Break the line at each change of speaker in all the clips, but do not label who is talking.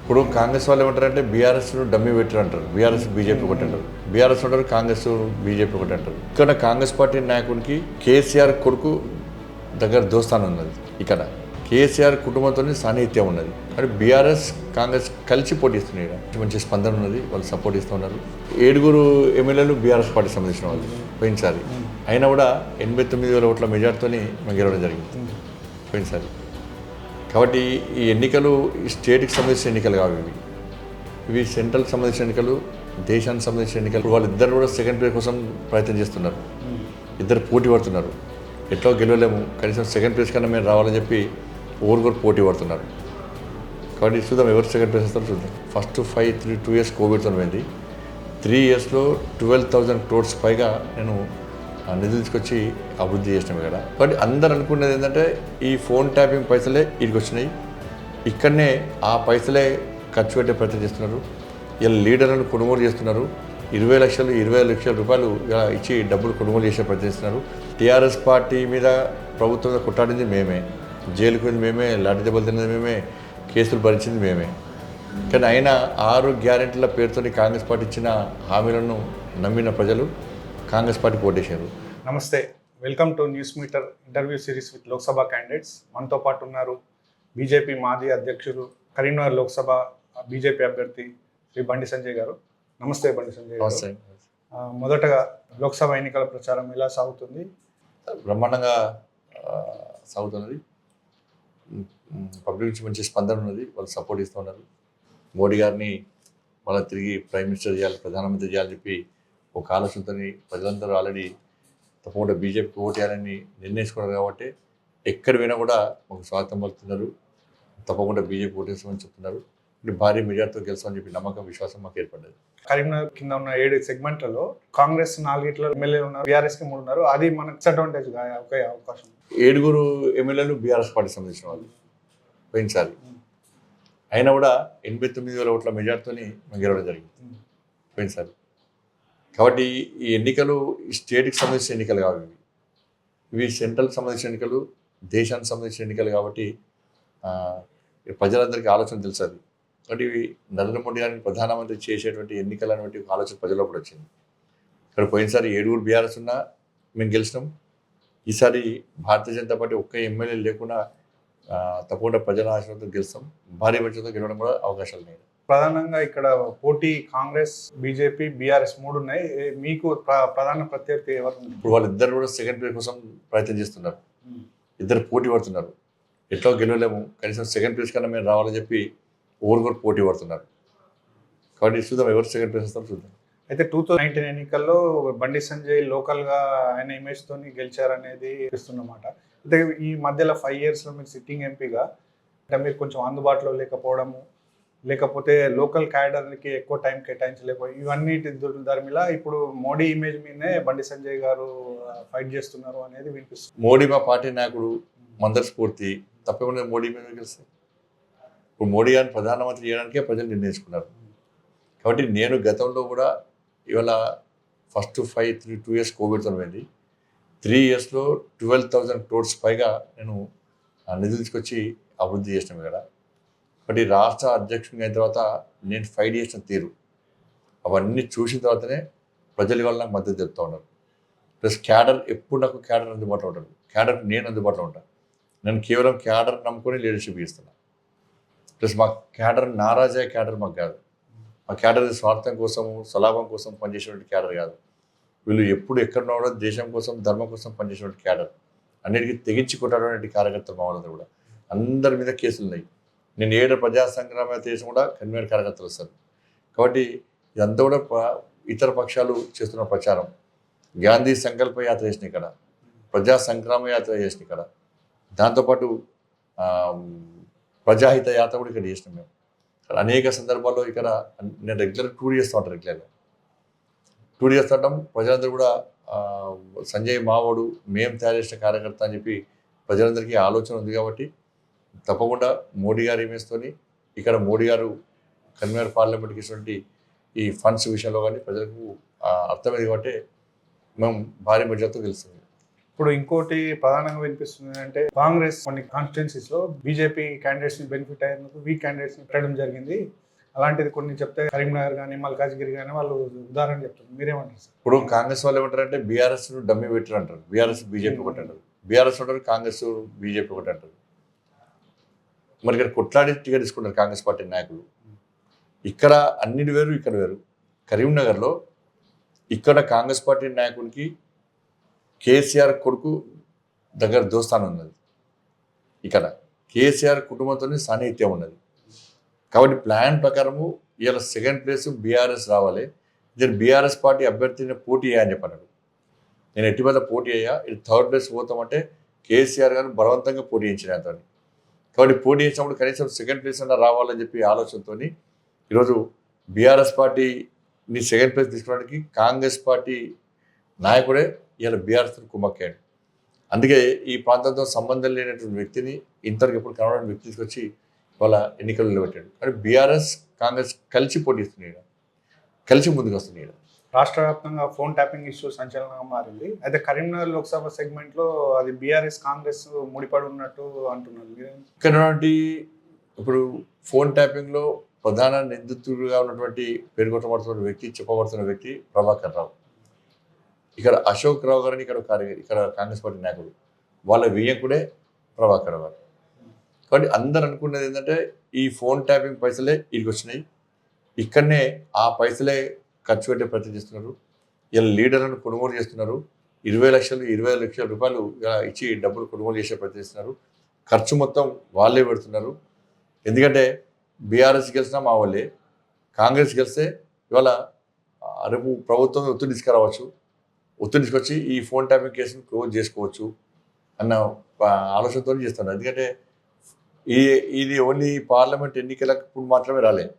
ఇప్పుడు కాంగ్రెస్ వాళ్ళు ఏమంటారంటే బీఆర్ఎస్ డమ్మీ పెట్టారు అంటారు, బీఆర్ఎస్ బీజేపీ ఒకటి అంటారు, బీఆర్ఎస్ ఉంటారు కాంగ్రెస్ బీజేపీ ఒకటి అంటారు. ఇక్కడ కాంగ్రెస్ పార్టీ నాయకుడికి కేసీఆర్ కొడుకు దగ్గర దోస్తానం ఉన్నది. ఇక్కడ కేసీఆర్ కుటుంబంతో సాన్నిహిత్యం ఉన్నది. కానీ బీఆర్ఎస్ కాంగ్రెస్ కలిసి పోటీస్తున్నాయి. మంచి స్పందన ఉన్నది, వాళ్ళు సపోర్ట్ ఇస్తూ ఉన్నారు. 7 ఎమ్మెల్యేలు బీఆర్ఎస్ పార్టీ సంబంధించిన వాళ్ళు పోయినసారి. అయినా కూడా 89,000 ఓట్ల మెజార్టీతో మేము గెలవడం జరిగింది పోయినసారి. కాబట్టి ఈ ఎన్నికలు ఈ స్టేట్కి సంబంధించిన ఎన్నికలు కావు, ఇవి సెంట్రల్కి సంబంధించిన ఎన్నికలు, దేశానికి సంబంధించిన ఎన్నికలు. వాళ్ళిద్దరు కూడా సెకండ్ ప్లేస్ కోసం ప్రయత్నం చేస్తున్నారు. ఇద్దరు పోటీ పడుతున్నారు. ఎట్లా గెలవలేము, కనీసం సెకండ్ ప్లేస్ కన్నా మేము రావాలని చెప్పి ఓరుగురు పోటీ పడుతున్నారు. కాబట్టి చూద్దాం ఎవరు సెకండ్ ప్లేస్ వస్తారో చూద్దాం. ఫస్ట్ 2 ఇయర్స్ కోవిడ్తో పోయింది. 3 ఇయర్స్లో 12,000 crores పైగా నేను నిధులు తీసుకొచ్చి అభివృద్ధి చేసినాం ఇక్కడ. కాబట్టి అందరు అనుకునేది ఏంటంటే ఈ ఫోన్ ట్యాపింగ్ పైసలే వీటికి వచ్చినాయి, ఇక్కడనే ఆ పైసలే ఖర్చు పెట్టే ప్రయత్నం చేస్తున్నారు. ఇలా లీడర్లను కొనుగోలు చేస్తున్నారు. 20 లక్షలు 25 లక్షల రూపాయలు ఇచ్చి డబ్బులు కొనుగోలు చేసే ప్రయత్నం చేస్తున్నారు. టీఆర్ఎస్ పార్టీ మీద ప్రభుత్వం మీద కొట్టాడింది మేమే, జైలుకు వెళ్ళింది మేమే, లాఠీ దెబ్బలు తిన్నది మేమే, కేసులు భరించింది మేమే. కానీ అయినా 6 గ్యారెంటీల పేరుతో కాంగ్రెస్ పార్టీ ఇచ్చిన హామీలను నమ్మిన ప్రజలు కాంగ్రెస్ పార్టీ ఓటేశారు.
నమస్తే, welcome to news meter interview series with Lok Sabha candidates. మనతో పాటు ఉన్నారు బీజేపీ మాజీ అధ్యక్షులు, కరీంనగర్ లోక్సభ బీజేపీ అభ్యర్థి శ్రీ బండి సంజయ్ గారు. నమస్తే బండి సంజయ్ గారు. మొదటగా లోక్సభ ఎన్నికల ప్రచారం ఎలా సాగుతుంది?
బ్రహ్మాండంగా సాగుతున్నది. పబ్లిక్ నుంచి మంచి స్పందన ఉన్నది, వాళ్ళు సపోర్ట్ ఇస్తూ ఉన్నారు. మోడీ గారిని మళ్ళీ తిరిగి ప్రైమ్ మినిస్టర్ చేయాలి, ప్రధానమంత్రి చేయాలని చెప్పి ఒక ఆలోచనతో ప్రజలందరూ ఆల్రెడీ తప్పకుండా బీజేపీకి ఓటు వేయాలని నిర్ణయించుకున్నారు. కాబట్టి ఎక్కడ పోయినా కూడా మాకు స్వాగతం పలుకుతున్నారు. తప్పకుండా బీజేపీ ఓటేస్తామని చెప్తున్నారు. భారీ మెజార్టీతో గెలుస్తామని చెప్పి నమ్మకం, విశ్వాసం మాకు ఏర్పడ్డది.
కరీంనగర్ కింద ఉన్న 7 సెగ్మెంట్లలో కాంగ్రెస్ 4 ఎమ్మెల్యేలు ఉన్నారు, బీఆర్ఎస్కి 3 ఉన్నారు. అది మనకు డిసడ్వాంటేజ్ ఒకే అవకాశం.
7 ఎమ్మెల్యేలు బీఆర్ఎస్ పార్టీ సంబంధించిన వాళ్ళు పోయినసారి. అయినా కూడా 89,000 ఓట్ల మెజార్టీతో మేము గెలవడం జరిగింది పోయినసారి. కాబట్టి ఈ ఎన్నికలు ఈ స్టేట్కి సంబంధించిన ఎన్నికలు కావు, ఇవి సెంట్రల్కి సంబంధించిన ఎన్నికలు, దేశానికి సంబంధించిన ఎన్నికలు. కాబట్టి ప్రజలందరికీ ఆలోచన తెలుస్తుంది. కాబట్టి ఇవి నరేంద్ర మోడీ గారిని ప్రధానమంత్రి చేసేటువంటి ఎన్నికలు అనేటువంటి ఆలోచన ప్రజల్లో కూడా వచ్చింది. ఇక్కడ పోయినసారి 7 బీఆర్ఎస్ ఉన్నా మేము గెలిచినాం. ఈసారి భారతీయ జనతా పార్టీ ఒక్క ఎమ్మెల్యే లేకుండా తప్పకుండా ప్రజల ఆశీర్వాదంతో గెలుస్తాం. భారీ బడ్జెట్తో గెలవడం కూడా అవకాశాలు ఉన్నాయి.
ప్రధానంగా ఇక్కడ పోటీ కాంగ్రెస్, బీజేపీ, బీఆర్ఎస్ 3 ఉన్నాయి. మీకు ప్రధాన ప్రత్యర్థి ఎవరు?
ఇప్పుడు వాళ్ళిద్దరు కూడా సెకండ్ ప్లేస్ కోసం ప్రయత్నం చేస్తున్నారు. ఇద్దరు పోటీ పడుతున్నారు. ఎట్లా గెలవలేము, కనీసం సెకండ్ ప్లేస్ కన్నా మేము రావాలని చెప్పి ఓరుగురు పోటీ పడుతున్నారు. కాబట్టి చూద్దాం ఎవరు సెకండ్ ప్లేస్ వస్తారో చూద్దాం.
అయితే 2019 ఎన్నికల్లో బండి సంజయ్ లోకల్గా ఆయన ఇమేజ్తో గెలిచారనేది ఇస్తున్నమాట. అయితే ఈ మధ్యలో 5 ఇయర్స్లో మీరు సిట్టింగ్ ఎంపీగా అంటే మీరు కొంచెం అందుబాటులో లేకపోవడము, లేకపోతే లోకల్ క్యాడర్కి ఎక్కువ టైం కేటాయించలేకపోయి, ఇవన్నిటి ధర్మిలా ఇప్పుడు మోడీ ఇమేజ్ మీదనే బండి సంజయ్ గారు ఫైట్ చేస్తున్నారు అనేది వినిపిస్తుంది.
మోడీ మా పార్టీ నాయకుడు, మందర్ స్ఫూర్తి, తప్పకుండా మోడీ మీద గెలుస్తాయి. ఇప్పుడు మోడీ గారిని ప్రధానమంత్రి చేయడానికే ప్రజలు నిర్ణయించుకున్నారు. కాబట్టి నేను గతంలో కూడా ఇవాళ ఫస్ట్ 2 ఇయర్స్ కోవిడ్తో పోయింది. 3 ఇయర్స్లో 12,000 crores పైగా నేను నిధులు తీసుకొచ్చి అభివృద్ధి చేసినాం ఇక్కడ. కాబట్టి రాష్ట్ర అధ్యక్షుడిగా అయిన తర్వాత నేను ఫైట్ చేసిన తీరు అవన్నీ చూసిన తర్వాతనే ప్రజల వల్ల నాకు మద్దతు చెప్తూ ఉన్నారు. ప్లస్ క్యాడర్ ఎప్పుడు నాకు క్యాడర్ అందుబాటులో ఉంటాడు, క్యాడర్ నేను అందుబాటులో ఉంటాను. నేను కేవలం క్యాడర్ నమ్ముకొని లీడర్షిప్ ఇస్తున్నాను. ప్లస్ మా క్యాడర్ నారాజే క్యాడర్ మాకు కాదు. మా క్యాడర్ స్వార్థం కోసము, స్వలాభం కోసం పనిచేసేటువంటి క్యాడర్ కాదు. వీళ్ళు ఎప్పుడు ఎక్కడున్నా కూడా దేశం కోసం, ధర్మం కోసం పనిచేసేటువంటి క్యాడర్. అన్నిటికీ తెగించి కొట్టాడనేటువంటి కార్యకర్తలు మా వాళ్ళందరూ కూడా. అందరి మీద కేసులు ఉన్నాయి. నేను 7 ప్రజా సంగ్రామ దేశం కూడా కన్వీనర్ కార్యకర్తలు వస్తారు. కాబట్టి ఇదంతా కూడా ఇతర పక్షాలు చేస్తున్న ప్రచారం. గాంధీ సంకల్ప యాత్ర చేసిన ఇక్కడ, ప్రజా సంగ్రామ యాత్ర చేసిన ఇక్కడ, దాంతోపాటు ప్రజాహిత యాత్ర కూడా ఇక్కడ చేసినాం మేము. అనేక సందర్భాల్లో ఇక్కడ నేను రెగ్యులర్ టూర్ చేస్తూ ఉంటాను. రెగ్యులర్గా టూర్ చేస్తుంటాం. ప్రజలందరూ కూడా సంజయ్ మావోడు, మేము తయారు చేసిన కార్యకర్త అని చెప్పి ప్రజలందరికీ ఆలోచన ఉంది. కాబట్టి తప్పకుండా మోడీ గారి ఇమేజ్తోని ఇక్కడ మోడీ గారు కన్వీనర్ పార్లమెంట్కి ఇచ్చినటువంటి ఈ ఫండ్స్ విషయంలో కానీ ప్రజలకు అర్థమైంది. కాబట్టి మేము భారీ మెజార్టీతో గెలుస్తుంది.
ఇప్పుడు ఇంకోటి ప్రధానంగా వినిపిస్తుంది అంటే కాంగ్రెస్ కొన్ని కాన్స్టిట్యున్సీస్ లో బీజేపీ క్యాండిడేట్స్ ని బెనిఫిట్ అయ్యేందుకు వీక్ క్యాండిడేట్స్ ని పెట్టడం జరిగింది. అలాంటిది కొన్ని చెప్తే కరీంనగర్ కానీ మల్కాజ్గిరి కానీ వాళ్ళు ఉదాహరణ చెప్తారు. మీరేమంటారు సార్?
ఇప్పుడు కాంగ్రెస్ వాళ్ళు ఏమంటారంటే బీఆర్ఎస్ డమ్మి పెట్టారు అంటారు. బీఆర్ఎస్ బీజేపీ ఒకటి అంటారు. బీఆర్ఎస్ ఉంటారు, కాంగ్రెస్ బీజేపీ ఒకటి అంటారు. మరి ఇక్కడ కొట్లాడి టికెట్ తీసుకుంటారు కాంగ్రెస్ పార్టీ నాయకులు. ఇక్కడ అన్నిటి వేరు, ఇక్కడ వేరు. కరీంనగర్లో ఇక్కడ కాంగ్రెస్ పార్టీ నాయకునికి కేసీఆర్ కొడుకు దగ్గర దోస్తానం ఉన్నది. ఇక్కడ కేసీఆర్ కుటుంబంతో సాన్నిహిత్యం ఉన్నది. కాబట్టి ప్లాన్ ప్రకారము ఇలా సెకండ్ ప్లేస్ బీఆర్ఎస్ రావాలి. నేను బీఆర్ఎస్ పార్టీ అభ్యర్థిని పోటీ అయ్యా అని చెప్పన్నాడు. నేను ఎటువంటి పోటీ అయ్యా, ఇది థర్డ్ ప్లేస్ పోతామంటే కేసీఆర్ గారు బలవంతంగా పోటీ చేయించిన అతను. కాబట్టి పోటీ చేసినప్పుడు కనీసం సెకండ్ ప్లేస్ అన్నా రావాలని చెప్పి ఆలోచనతో ఈరోజు బీఆర్ఎస్ పార్టీని సెకండ్ ప్లేస్ తీసుకోవడానికి కాంగ్రెస్ పార్టీ నాయకుడే ఇలా బీఆర్ఎస్ కుమ్మక్కాడు. అందుకే ఈ ప్రాంతంతో సంబంధం లేనటువంటి వ్యక్తిని ఇంతవరకు ఎప్పుడు కనబడిన వ్యక్తి తీసుకొచ్చి వాళ్ళ ఎన్నికలు నిలబెట్టాడు. కానీ బీఆర్ఎస్ కాంగ్రెస్ కలిసి పోటీస్తున్నాయి, కలిసి ముందుకు వస్తున్నాయి.
రాష్ట్ర వ్యాప్తంగా ఫోన్ ట్యాపింగ్ ఇష్యూ సంచలనంగా మారింది. అయితే కరీంనగర్ లోక్సభ సెగ్మెంట్ లో అది బీఆర్ఎస్ కాంగ్రెస్ ముడిపడి ఉన్నట్టు అంటున్నారు.
ఇక్కడ ఇప్పుడు ఫోన్ ట్యాపింగ్ లో ప్రధాన నిందితుడిగా ఉన్నటువంటి పేర్కొట్టబడుతున్న వ్యక్తి, చెప్పబడుతున్న వ్యక్తి ప్రభాకర్ రావు. ఇక్కడ అశోక్ రావు గారిని ఇక్కడ కాంగ్రెస్ పార్టీ నాయకుడు, వాళ్ళ వియ్యంకుడే ప్రభాకర్ రావు గారు. కాబట్టి అందరు అనుకున్నది ఏంటంటే ఈ ఫోన్ ట్యాపింగ్ పైసలే ఇడికి వచ్చినాయి, ఇక్కడనే ఆ పైసలే ఖర్చు పెట్టే ప్రయత్నం చేస్తున్నారు. ఇలా లీడర్లను కొనుగోలు చేస్తున్నారు. 20 లక్షలు 25 లక్షల రూపాయలు ఇచ్చి డబ్బులు కొనుగోలు చేసే ప్రయత్నం చేస్తున్నారు. ఖర్చు మొత్తం వాళ్ళే పెడుతున్నారు. ఎందుకంటే బీఆర్ఎస్ గెలిచినా మా వాళ్ళే, కాంగ్రెస్ గెలిస్తే ఇవాళ రేపు ప్రభుత్వం ఒత్తిడి తీసుకురావచ్చు, ఒత్తిడి తీసుకొచ్చి ఈ ఫోన్ ట్యాపింగ్ కేసును క్లోజ్ చేసుకోవచ్చు అన్న ఆలోచనతో చేస్తున్నారు. ఎందుకంటే ఇది ఓన్లీ పార్లమెంట్ ఎన్నికలకు మాత్రమే రాలేదు.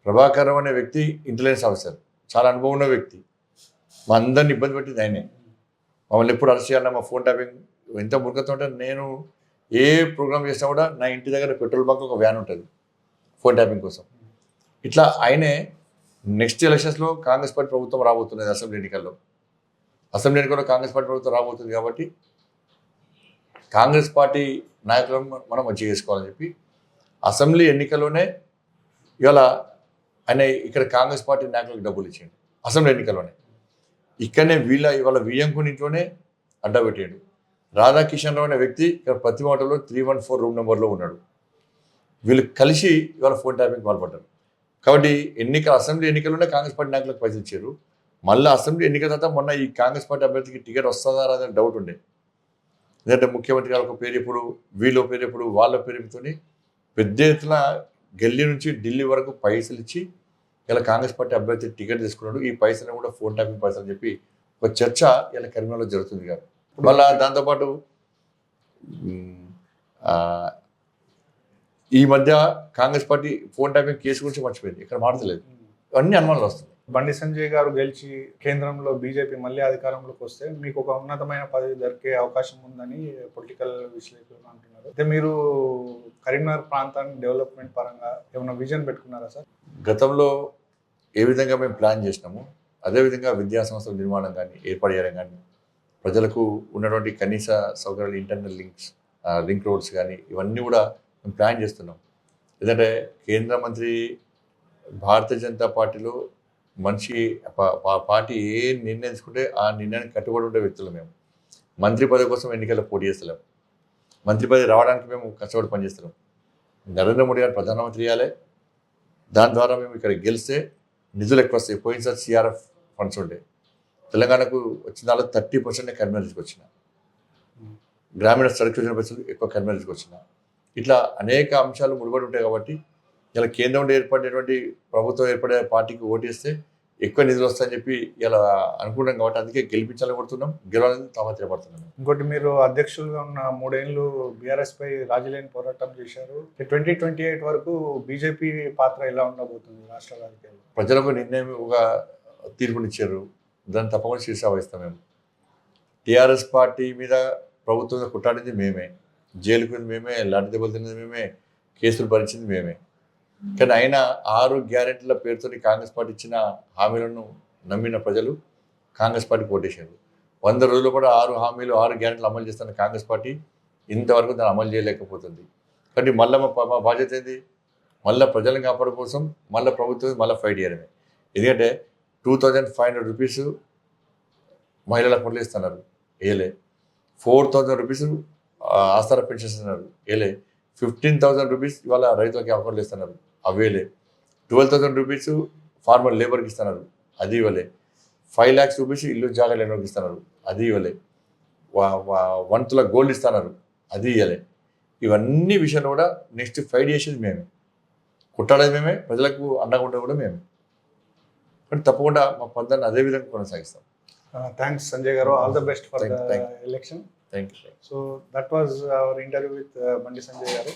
ప్రభాకర్ అనే వ్యక్తి ఇంటెలిజెన్స్ ఆఫీసర్, చాలా అనుభవం ఉన్న వ్యక్తి. మా అందరిని ఇబ్బంది పెట్టింది ఆయనే. మమ్మల్ని ఎప్పుడు అరెస్ట్ చేయాలన్నా మా ఫోన్ ట్యాపింగ్ ఎంత మురికతో ఉంటే, నేను ఏ ప్రోగ్రామ్ చేసినా కూడా నా ఇంటి దగ్గర పెట్రోల్ బంక్ ఒక వ్యాన్ ఉంటుంది ఫోన్ ట్యాపింగ్ కోసం. ఇట్లా ఆయనే నెక్స్ట్ ఎలక్షన్స్లో కాంగ్రెస్ పార్టీ ప్రభుత్వం రాబోతున్నది. అసెంబ్లీ ఎన్నికల్లో కాంగ్రెస్ పార్టీ ప్రభుత్వం రాబోతుంది. కాబట్టి కాంగ్రెస్ పార్టీ నాయకులను మనం మంచిగా చేసుకోవాలని చెప్పి అసెంబ్లీ ఎన్నికల్లోనే ఇవాళ ఆయన ఇక్కడ కాంగ్రెస్ పార్టీ నాయకులకు డబ్బులు ఇచ్చాడు. అసెంబ్లీ ఎన్నికల్లోనే ఇక్కడనే ఇవాళ వియ్యంకుని ఇంట్లోనే అడ్డా పెట్టాడు. రాధాకిషన్ రావు అనే వ్యక్తి ఇక్కడ ప్రతిమాటలో 314 రూమ్ నెంబర్లో ఉన్నాడు. వీళ్ళు కలిసి ఇవాళ ఫోన్ ట్యాపింగ్ పాల్పడ్డారు. కాబట్టి అసెంబ్లీ ఎన్నికల్లోనే కాంగ్రెస్ పార్టీ నాయకులకు పైసలు ఇచ్చారు. మళ్ళీ అసెంబ్లీ ఎన్నికల తర్వాత మొన్న ఈ కాంగ్రెస్ పార్టీ అభ్యర్థికి టికెట్ వస్తుందా రాదని డౌట్ ఉండే. ఎందుకంటే ముఖ్యమంత్రి గారు ఒక పేరు ఎప్పుడు, వీళ్ళ పేరు ఎప్పుడు, వాళ్ళ పేరు ఎప్పుడుతోని పెద్ద ఎత్తున గల్లీ నుంచి ఢిల్లీ వరకు పైసలు ఇచ్చి ఇలా కాంగ్రెస్ పార్టీ అభ్యర్థి టికెట్ తీసుకున్నాడు. ఈ పైసలు కూడా ఫోన్ ట్యాపింగ్ పైసలు అని చెప్పి ఒక చర్చ ఇలా కరీంనగర్లో జరుగుతుంది. కాదు మళ్ళీ దాంతోపాటు ఈ మధ్య Congress party phone tapping case గురించి మర్చిపోయింది, ఇక్కడ మాట్లాడలేదు. అన్ని అనుమానాలు వస్తున్నాయి.
బండి సంజయ్ గారు గెలిచి కేంద్రంలో బీజేపీ మళ్ళీ అధికారంలోకి వస్తే మీకు ఒక ఉన్నతమైన పదవి దొరికే అవకాశం ఉందని పొలిటికల్ విశ్లేషకులు అంటున్నారు. అయితే మీరు కరీంనగర్ ప్రాంతాన్ని డెవలప్మెంట్ పరంగా ఏమైనా విజన్ పెట్టుకున్నారా సార్?
గతంలో ఏ విధంగా మేము ప్లాన్ చేసినాము అదేవిధంగా విద్యా సంస్థల నిర్మాణం కానీ, ఏర్పాటు చేయడం కానీ, ప్రజలకు ఉన్నటువంటి కనీస సౌకర్యాలు, ఇంటర్నల్ లింక్ రోడ్స్ కానీ ఇవన్నీ కూడా మేము ప్లాన్ చేస్తున్నాం. ఎందుకంటే కేంద్ర మంత్రి భారతీయ జనతా పార్టీలో మనిషి పార్టీ ఏ నిర్ణయం తీసుకుంటే ఆ నిర్ణయానికి కట్టుబడి ఉండే వ్యక్తులు. మేము మంత్రి పదవి కోసం ఎన్నికల్లో పోటీ చేస్తలేం. మంత్రి పదవి రావడానికి మేము కష్టపడి పనిచేస్తున్నాం. నరేంద్ర మోడీ గారు ప్రధానమంత్రి చేయాలి, దాని ద్వారా మేము ఇక్కడ గెలిస్తే నిధులు ఎక్కువ వస్తాయి. పోయినసారి సిఆర్ఎఫ్ ఫండ్స్ ఉండే, తెలంగాణకు వచ్చిన దానిలో 30% కరీంనగర్ తీసుకొచ్చిన, గ్రామీణ సరుకు యోజన పైసలు ఎక్కువ కరీంనగర్ తీసుకొచ్చిన. ఇట్లా అనేక అంశాలు ముడిపడి ఉంటాయి. కాబట్టి ఇలా కేంద్రంలో ఏర్పడేటువంటి ప్రభుత్వం ఏర్పడే పార్టీకి ఓటేస్తే ఎక్కువ నిధులు వస్తాయని చెప్పి ఇలా అనుకుంటాం. కాబట్టి అందుకే గెలిపించాలని కొడుతున్నాం, గెలవాలని తాపత్రయపడుతున్నాం.
ఇంకోటి, మీరు అధ్యక్షులుగా ఉన్న 3 ఏళ్ళు బీఆర్ఎస్ పై రాజీలేని పోరాటం చేశారు. 2028 వరకు బీజేపీ పాత్ర ఎలా ఉండబోతుంది రాష్ట్ర రాజకీయాల్లో?
ప్రజలకు నిర్ణయం ఒక తీర్పునిచ్చారు, దాన్ని తప్పకుండా శీర్ష వహిస్తాం. మేము టీఆర్ఎస్ పార్టీ మీద ప్రభుత్వంగా కొట్టాడింది మేమే, జైలుకు మేమే, లాంటి దెబ్బలు తిన్నది మేమే, కేసులు భరించింది మేమే. కానీ అయినా 6 గ్యారెంటీల పేరుతో కాంగ్రెస్ పార్టీ ఇచ్చిన హామీలను నమ్మిన ప్రజలు కాంగ్రెస్ పార్టీకి ఓటేశారు. 100 రోజులు కూడా 6 హామీలు 6 గ్యారెంటీలు అమలు చేస్తున్న కాంగ్రెస్ పార్టీ ఇంతవరకు దాన్ని అమలు చేయలేకపోతుంది. కాబట్టి మళ్ళీ మా బాధ్యత ఏంది, మళ్ళీ ప్రజలను కాపాడు కోసం మళ్ళీ ప్రభుత్వం మళ్ళీ ఫైట్ చేయడమే. ఎందుకంటే 2500 రూపీస్ మహిళల అకౌంట్లో ఇస్తున్నారు, ఏలే. 4000 రూపీస్ ఆస్తార పెన్షన్ ఇస్తున్నారు, ఏలే. 15,000 రూపీస్ ఇవాళ రైతులకి అకౌంట్లు ఇస్తున్నారు, అవేలే. 12,000 రూపీస్ ఫార్మర్ లేబర్కి ఇస్తున్నారు, అది ఇవ్వలే. 5 lakhs రూపీస్ ఇల్లు జాగా లేనోకి ఇస్తున్నారు, అది ఇవ్వలే. 1 తుల గోల్డ్ ఇస్తున్నారు, అది ఇవ్వలే. ఇవన్నీ విషయాలు కూడా నెక్స్ట్ ఫైట్ చేసేది మేమే, కుట్టాడేది మేమే, ప్రజలకు అండగా ఉండేది కూడా మేమే. కానీ తప్పకుండా మా పందాన్ని అదే విధంగా కొనసాగిస్తాం.
థ్యాంక్స్ సంజయ్ గారు, all the best for the election.
Thank you.
So that was our interview with Bandi Sanjay గారు.